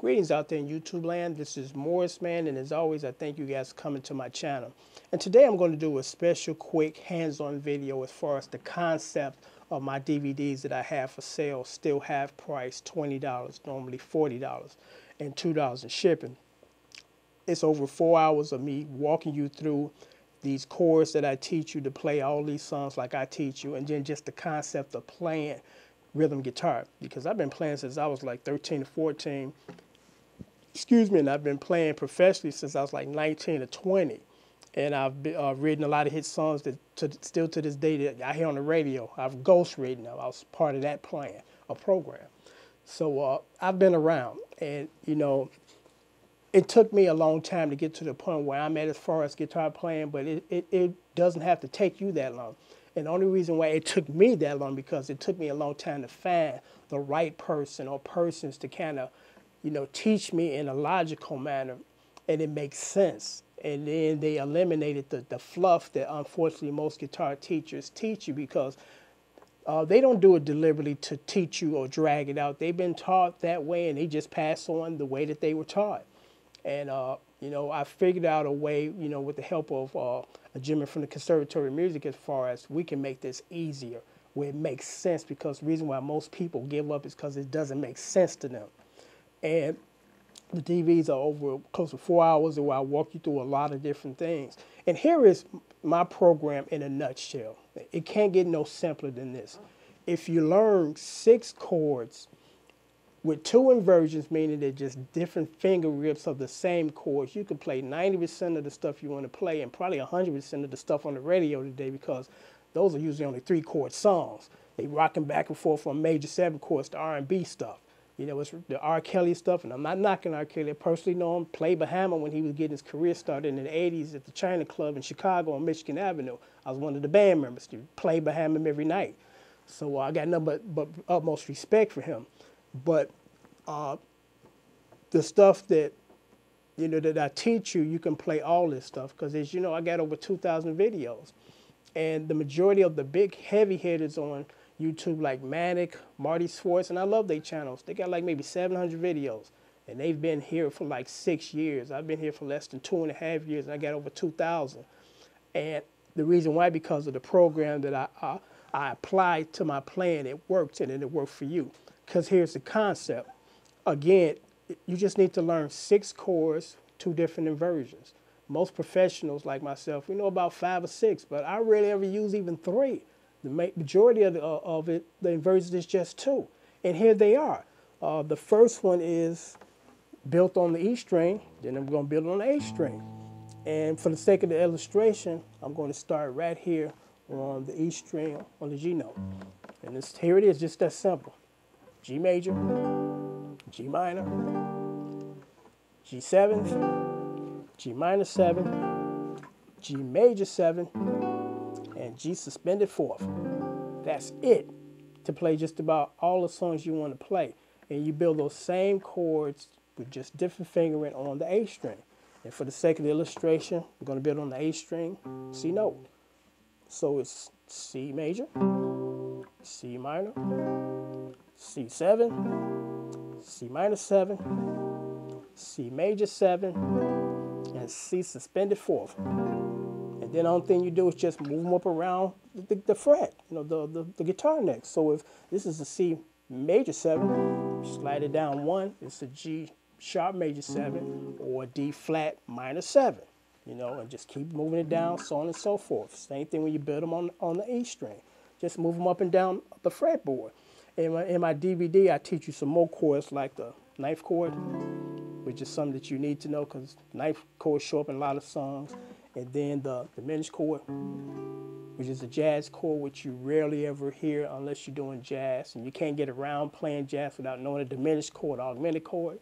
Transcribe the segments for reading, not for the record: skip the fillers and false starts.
Greetings out there in YouTube land. This is Morris Man, and as always, I thank you guys for coming to my channel. And today I'm going to do a special quick hands-on video as far as the concept of my DVDs that I have for sale, still half price, $20, normally $40, and $2 in shipping. It's over 4 hours of me walking you through these chords that I teach you to play all these songs like I teach you, and then just the concept of playing rhythm guitar, because I've been playing since I was like 13 or 14. Excuse me, and I've been playing professionally since I was like 19 or 20. And I've been, written a lot of hit songs that still to this day that I hear on the radio. I've ghost written them. I was part of that plan, a program. So I've been around, and you know, it took me a long time to get to the point where I'm at as far as guitar playing, but it doesn't have to take you that long. And the only reason why it took me that long, because it took me a long time to find the right person or persons to kind of, you know, teach me in a logical manner, and it makes sense. And then they eliminated the fluff that unfortunately most guitar teachers teach you, because they don't do it deliberately to teach you or drag it out. They've been taught that way, and they just pass on the way that they were taught. And, you know, I figured out a way, you know, with the help of a gentleman from the Conservatory of Music, as far as we can make this easier, where it makes sense, because the reason why most people give up is because it doesn't make sense to them. And the DVDs are over close to 4 hours, where I walk you through a lot of different things. And here is my program in a nutshell. It can't get no simpler than this. If you learn 6 chords with 2 inversions, meaning they're just different finger rips of the same chords, you can play 90% of the stuff you want to play, and probably 100% of the stuff on the radio today, because those are usually only 3-chord songs. They rocking back and forth from major 7 chords to R&B stuff. You know, it's the R. Kelly stuff, and I'm not knocking R. Kelly. I personally know him, played Bahama when he was getting his career started in the 80s at the China Club in Chicago on Michigan Avenue. I was one of the band members. Played Bahama every night. So I got nothing but utmost respect for him. But the stuff that, you know, that I teach you, you can play all this stuff, because as you know, I got over 2,000 videos. And the majority of the big heavy hitters on YouTube, like Manic, Marty Swartz, and I love their channels. They got like maybe 700 videos, and they've been here for like 6 years. I've been here for less than 2.5 years, and I got over 2,000. And the reason why, because of the program that I applied to my plan, it worked, and it worked for you. Because here's the concept. Again, you just need to learn 6 chords, 2 different inversions. Most professionals like myself, we know about 5 or 6, but I rarely ever use even 3. The majority of the inversions is just 2. And here they are. The first one is built on the E string, then I'm going to build it on the A string. And for the sake of the illustration, I'm going to start right here on the E string on the G note. And here it is, just that simple. G major, G minor, G7, G minor 7, G major 7, and G suspended 4th. That's it to play just about all the songs you want to play. And you build those same chords with just different fingering on the A string. And for the sake of the illustration, we're going to build on the A string, C note. So it's C major, C minor, C7, C minor 7, C major 7, and C suspended 4th. And then the only thing you do is just move them up around the fret, you know, the guitar neck. So if this is a C major 7, slide it down 1, it's a G sharp major 7, or a D flat minor 7, you know, and just keep moving it down, so on and so forth. Same thing when you build them on the E string. Just move them up and down the fretboard. In my DVD, I teach you some more chords, like the 9th chord, which is something that you need to know, because 9th chords show up in a lot of songs. And then the diminished chord, which is a jazz chord, which you rarely ever hear unless you're doing jazz. And you can't get around playing jazz without knowing a diminished chord, augmented chord.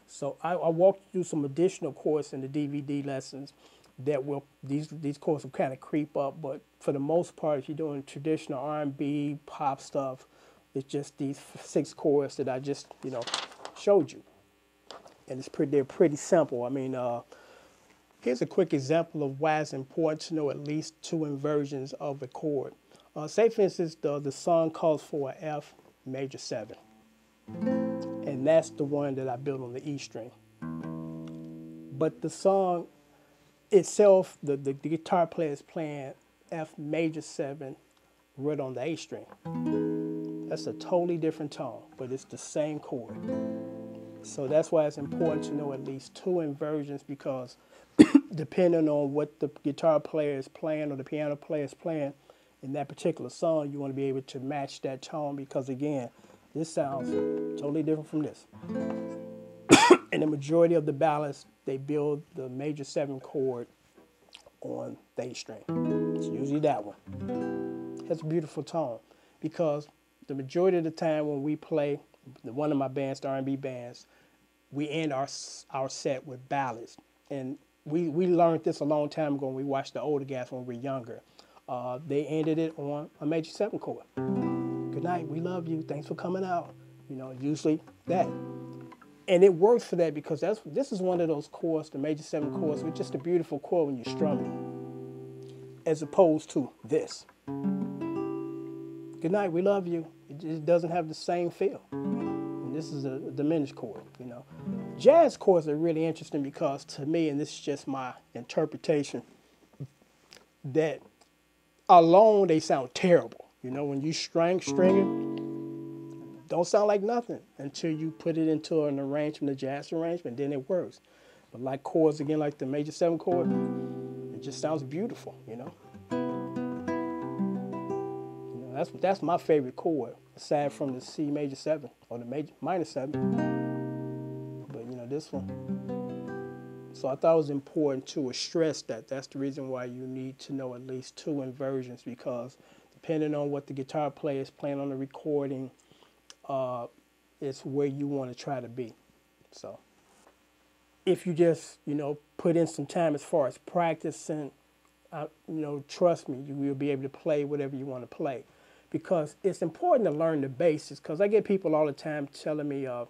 So I walked you through some additional chords in the DVD lessons that will, these chords will kind of creep up. But for the most part, if you're doing traditional R&B, pop stuff, it's just these 6 chords that I just, you know, showed you. And they're pretty simple. I mean, here's a quick example of why it's important to know at least 2 inversions of a chord. Say, for instance, the song calls for an F major 7. And and that's the one that I built on the E string. But the song itself, the guitar player is playing F major 7 right on the A string. That's a totally different tone, but it's the same chord. So that's why it's important to know at least 2 inversions, because depending on what the guitar player is playing or the piano player is playing in that particular song, you want to be able to match that tone, because again, this sounds totally different from this. And the majority of the ballads, they build the major 7 chord on the A string. It's usually that one. It has a beautiful tone, because the majority of the time when we play, one of my bands, the R&B bands, we end our set with ballads. And we learned this a long time ago when we watched the older guys when we were younger. They ended it on a major 7 chord. Good night, we love you, thanks for coming out. You know, usually that. And it works for that, because this is one of those chords, the major 7 chords, with just a beautiful chord when you're strumming, as opposed to this. Good night, we love you. It just doesn't have the same feel. And this is a diminished chord, you know. Jazz chords are really interesting because, to me, and this is just my interpretation, that alone they sound terrible. You know, when you string it, don't sound like nothing until you put it into an arrangement, a jazz arrangement, then it works. But like chords, again, like the major 7 chord, it just sounds beautiful, you know. That's my favorite chord, aside from the C major 7 or the major minor 7. But you know, this one. So I thought it was important to stress that. That's the reason why you need to know at least 2 inversions, because depending on what the guitar player is playing on the recording, it's where you want to try to be. So if you just, you know, put in some time as far as practicing, you know, trust me, you will be able to play whatever you want to play. Because it's important to learn the basics, because I get people all the time telling me, you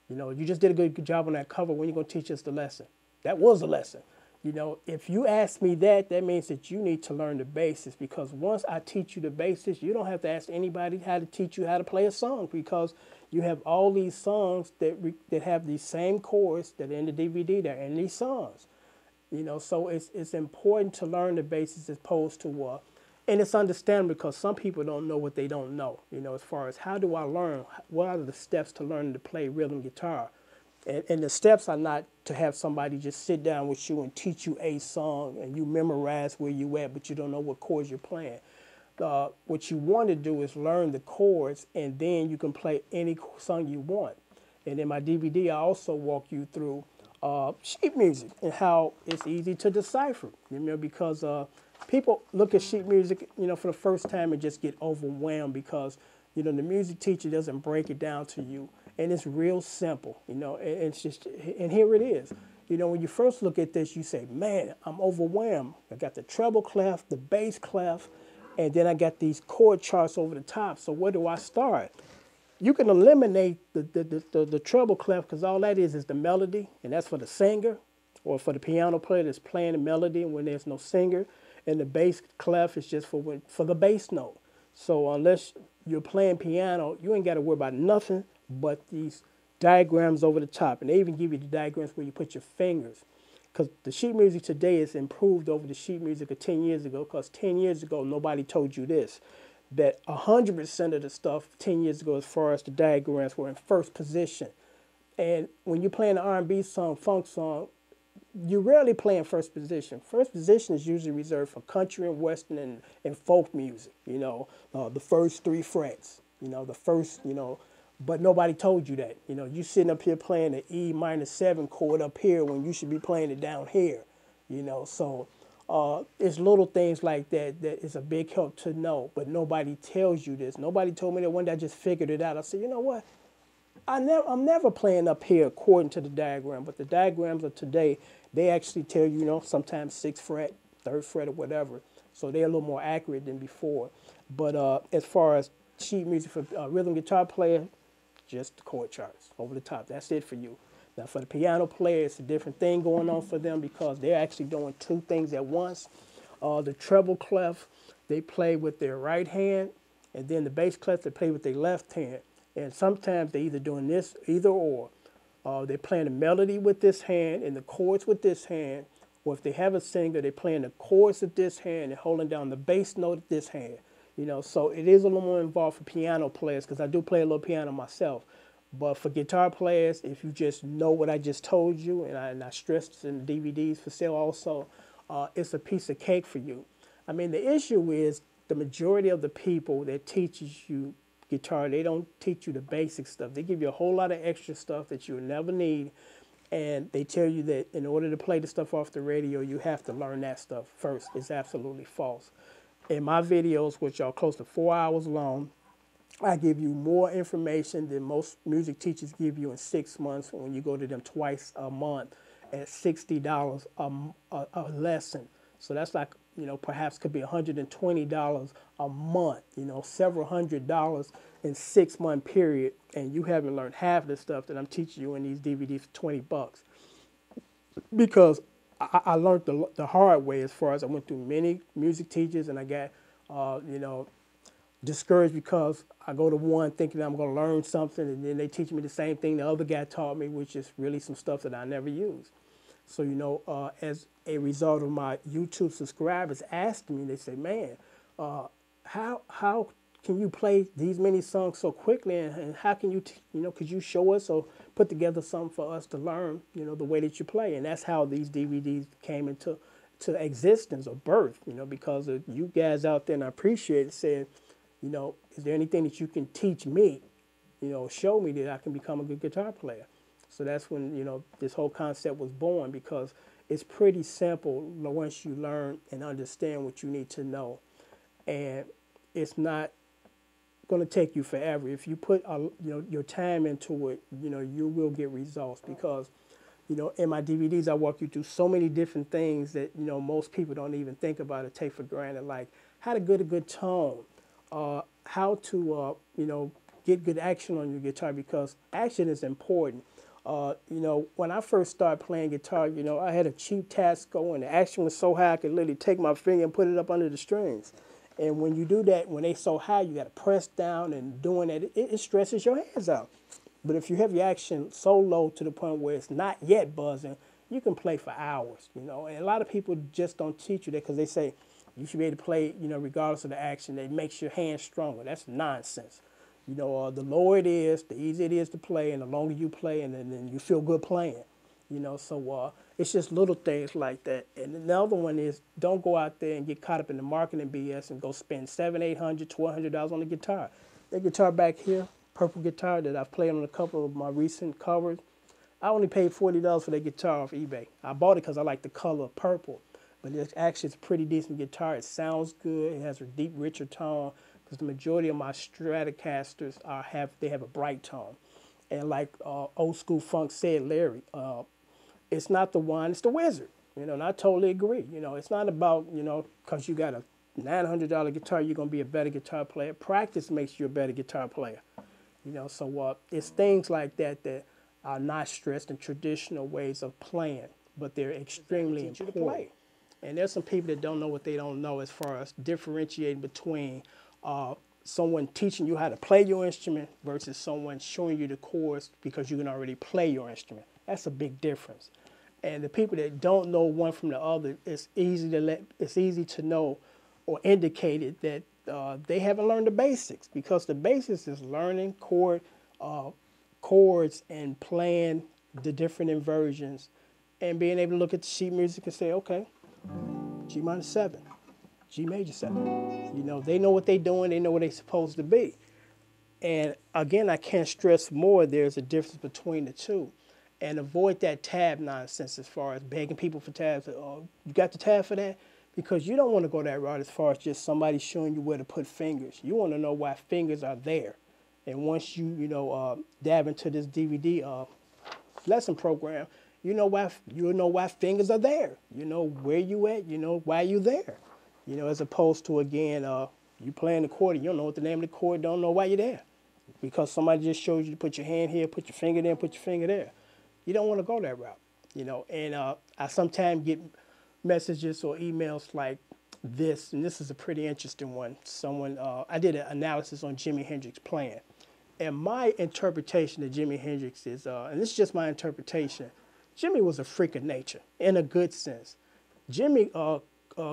know, you just did a good job on that cover, when are you going to teach us the lesson? That was a lesson. You know, if you ask me that, that means that you need to learn the basics, because once I teach you the basics, you don't have to ask anybody how to teach you how to play a song, because you have all these songs that have these same chords that are in the DVD, that are in these songs. You know, so it's important to learn the basics as opposed to, and it's understandable, because some people don't know what they don't know, you know, as far as how do I learn, what are the steps to learn to play rhythm guitar. And the steps are not to have somebody just sit down with you and teach you a song and you memorize where you at, but you don't know what chords you're playing. What you want to do is learn the chords, and then you can play any song you want. And in my DVD, I also walk you through sheet music and how it's easy to decipher, you know, because people look at sheet music, you know, for the first time and just get overwhelmed, because, you know, the music teacher doesn't break it down to you. And it's real simple, you know, and it's just, and here it is. You know, when you first look at this, you say, man, I'm overwhelmed. I got the treble clef, the bass clef, and then I got these chord charts over the top. So where do I start? You can eliminate the treble clef, because all that is the melody, and that's for the singer, or for the piano player that's playing the melody when there's no singer. And the bass clef is just for the bass note. So unless you're playing piano, you ain't got to worry about nothing but these diagrams over the top. And they even give you the diagrams where you put your fingers. Because the sheet music today is improved over the sheet music of 10 years ago, because 10 years ago, nobody told you this, that 100% of the stuff 10 years ago, as far as the diagrams, were in first position. And when you're playing an R&B song, funk song, you rarely play in first position. First position is usually reserved for country and western and folk music, you know, the first 3 frets, you know, the first, you know, but nobody told you that. You know, you sitting up here playing the E minor 7 chord up here when you should be playing it down here, you know. So it's little things like that that is a big help to know, but nobody tells you this. Nobody told me that. One day I just figured it out. I said, you know what? I'm never playing up here according to the diagram, but the diagrams of today, they actually tell you, you know, sometimes 6th fret, 3rd fret, or whatever. So they're a little more accurate than before. But as far as sheet music for rhythm guitar player, just the chord charts over the top. That's it for you. Now for the piano player, it's a different thing going on for them, because they're actually doing 2 things at once. The treble clef, they play with their right hand, and then the bass clef, they play with their left hand. And sometimes they're either doing this, either or. They're playing the melody with this hand and the chords with this hand. Or if they have a singer, they're playing the chords with this hand and holding down the bass note with this hand. You know, so it is a little more involved for piano players, because I do play a little piano myself. But for guitar players, if you just know what I just told you, and I stressed in the DVDs for sale also, it's a piece of cake for you. I mean, the issue is the majority of the people that teaches you guitar, they don't teach you the basic stuff. They give you a whole lot of extra stuff that you'll never need, and they tell you that in order to play the stuff off the radio, you have to learn that stuff first. It's absolutely false. In my videos, which are close to 4 hours long, I give you more information than most music teachers give you in 6 months when you go to them twice a month at $60 a lesson. So that's like, you know, perhaps could be $120 a month, you know, several $100s in 6 month period. And you haven't learned half of the stuff that I'm teaching you in these DVDs for $20. Because I learned the hard way, as far as I went through many music teachers, and I got, you know, discouraged because I go to one thinking I'm going to learn something, and then they teach me the same thing the other guy taught me, which is really some stuff that I never used. So, you know, as a result of my YouTube subscribers asking me, they say, man, how can you play these many songs so quickly, and how can you, you know, could you show us or put together something for us to learn, you know, the way that you play? And that's how these DVDs came into existence or birth, you know, because of you guys out there, and I appreciate it, saying, you know, is there anything that you can teach me, you know, show me that I can become a good guitar player? So that's when, you know, this whole concept was born, because it's pretty simple once you learn and understand what you need to know. And it's not going to take you forever. If you put, you know, your time into it, you know, you will get results, because, you know, in my DVDs, I walk you through so many different things that, you know, most people don't even think about or take for granted, like how to get a good tone, how to, you know, get good action on your guitar, because action is important. You know, when I first started playing guitar, you know, I had a cheap Tasco, and the action was so high I could literally take my finger and put it up under the strings. And when you do that, when they so high, you got to press down, and doing that, it stresses your hands out. But if you have your action so low to the point where it's not yet buzzing, you can play for hours, you know. And a lot of people just don't teach you that, because they say you should be able to play, you know, regardless of the action. That makes your hands stronger. That's nonsense. You know, the lower it is, the easier it is to play, and the longer you play, and then you feel good playing. You know, so it's just little things like that. And another one is, don't go out there and get caught up in the marketing BS and go spend $700, $800, $1,200 on the guitar. That guitar back here, purple guitar that I've played on a couple of my recent covers, I only paid $40 for that guitar off eBay. I bought it because I like the color purple, but it's actually a pretty decent guitar. It sounds good. It has a deep, richer tone, because the majority of my Stratocasters have a bright tone. And like old school funk said, Larry, it's not the one, it's the wizard. You know, and I totally agree. You know, it's not about, you know, because you got a $900 guitar, you're going to be a better guitar player. Practice makes you a better guitar player. You know, so it's things like that that are not stressed in traditional ways of playing, but they're extremely important. And there's some people that don't know what they don't know, as far as differentiating between someone teaching you how to play your instrument versus someone showing you the chords because you can already play your instrument. That's a big difference. And the people that don't know one from the other, it's easy to know or indicated that they haven't learned the basics, because the basics is learning chords and playing the different inversions, and being able to look at the sheet music and say, okay, G minor 7, G major 7. You know, they know what they're doing. They know what they're supposed to be. And again, I can't stress more, there's a difference between the two. And avoid that tab nonsense, as far as begging people for tabs. Oh, you got the tab for that? Because you don't want to go that route, as far as just somebody showing you where to put fingers. You want to know why fingers are there. And once you dab into this DVD lesson program, you know why fingers are there. You know where you at. You know why you there. You know, as opposed to, again, you playing the chord, you don't know what the name of the chord, don't know why you're there. Because somebody just showed you to put your hand here, put your finger there, put your finger there. You don't want to go that route, you know. And I sometimes get messages or emails like this, and this is a pretty interesting one. Someone, I did an analysis on Jimi Hendrix playing, And my interpretation of Jimi Hendrix is, and this is just my interpretation, Jimmy was a freak of nature in a good sense. Jimmy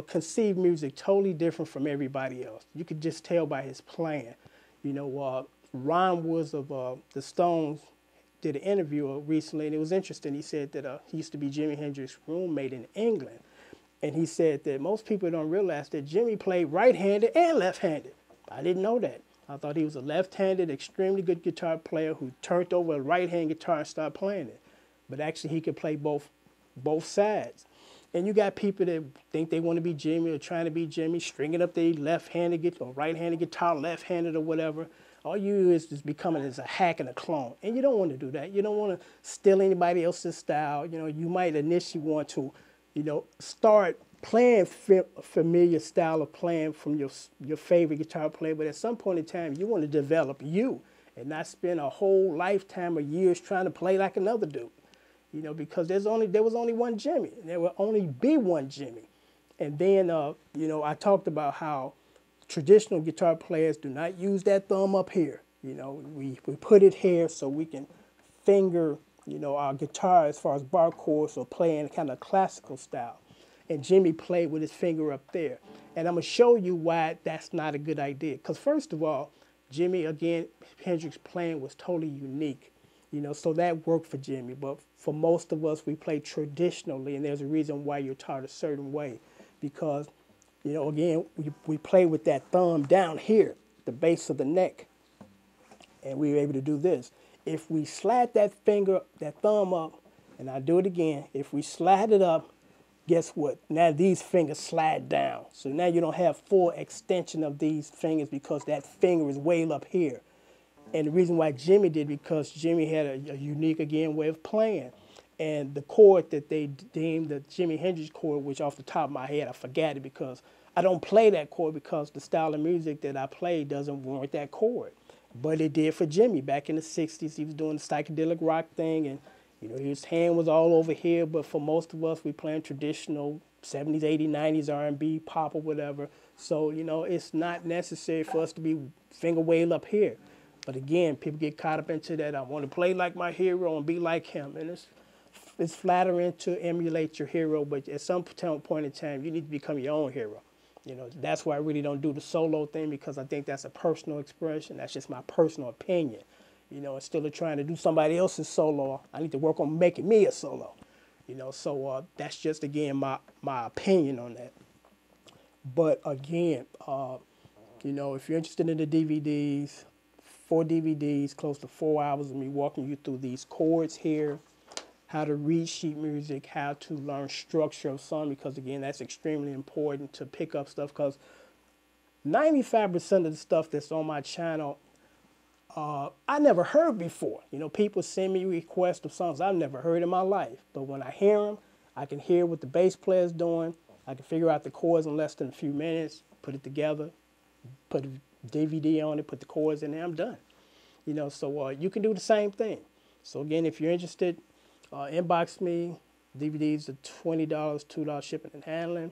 conceived music totally different from everybody else. You could just tell by his playing. You know, Ron Woods of the Stones did an interview recently, and it was interesting. He said that he used to be Jimi Hendrix's roommate in England. And he said that most people don't realize that Jimmy played right-handed and left-handed. I didn't know that. I thought he was a left-handed, extremely good guitar player who turned over a right-hand guitar and started playing it. But actually, he could play both sides. And you got people that think they want to be Jimmy or trying to be Jimmy, stringing up their left-handed or right-handed guitar, left-handed or whatever. All you do is just becoming as a hack and a clone. And you don't want to do that. You don't want to steal anybody else's style. You know, you might initially want to, you know, start playing a familiar style of playing from your favorite guitar player, but at some point in time, you want to develop you and not spend a whole lifetime or years trying to play like another dude. You know, because there was only one Jimmy, and there will only be one Jimmy. And then, you know, I talked about how traditional guitar players do not use that thumb up here. You know, we put it here so we can finger, you know, our guitar as far as bar chords or playing kind of classical style. And Jimmy played with his finger up there. And I'm going to show you why that's not a good idea. Because first of all, Jimi, again, Hendrix playing was totally unique. You know, so that worked for Jimmy. But for most of us, we play traditionally, and there's a reason why you're taught a certain way. Because, you know, again, we play with that thumb down here, the base of the neck. And we were able to do this. If we slide that thumb up, and I do it again, if we slide it up, guess what? Now these fingers slide down. So now you don't have full extension of these fingers because that finger is way up here. And the reason why Jimmy did, because Jimmy had a unique, again, way of playing. And the chord that they deemed the Jimi Hendrix chord, which off the top of my head, I forgot it because I don't play that chord because the style of music that I play doesn't warrant that chord. But it did for Jimmy. Back in the 60s, he was doing the psychedelic rock thing, and you know, his hand was all over here, but for most of us, we playing traditional 70s, 80s, 90s R&B, pop or whatever. So, you know, it's not necessary for us to be finger way up here. But again, people get caught up into that. I want to play like my hero and be like him. And it's flattering to emulate your hero, but at some point in time, you need to become your own hero. You know, that's why I really don't do the solo thing, because I think that's a personal expression. That's just my personal opinion. You know, instead of trying to do somebody else's solo, I need to work on making me a solo. You know, so that's just, again, my opinion on that. But again, you know, if you're interested in the DVDs, 4 DVDs, close to 4 hours of me walking you through these chords here, how to read sheet music, how to learn structure of song, because again, that's extremely important to pick up stuff, because 95% of the stuff that's on my channel, I never heard before. You know, people send me requests of songs I've never heard in my life. But when I hear them, I can hear what the bass player's doing. I can figure out the chords in less than a few minutes, put it together, put a DVD on it, put the chords in there, I'm done. You know, so you can do the same thing. So again, if you're interested, inbox me. DVDs are $20, $2 shipping and handling.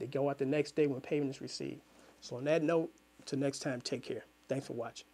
They go out the next day when payment is received. So on that note, until next time, take care. Thanks for watching.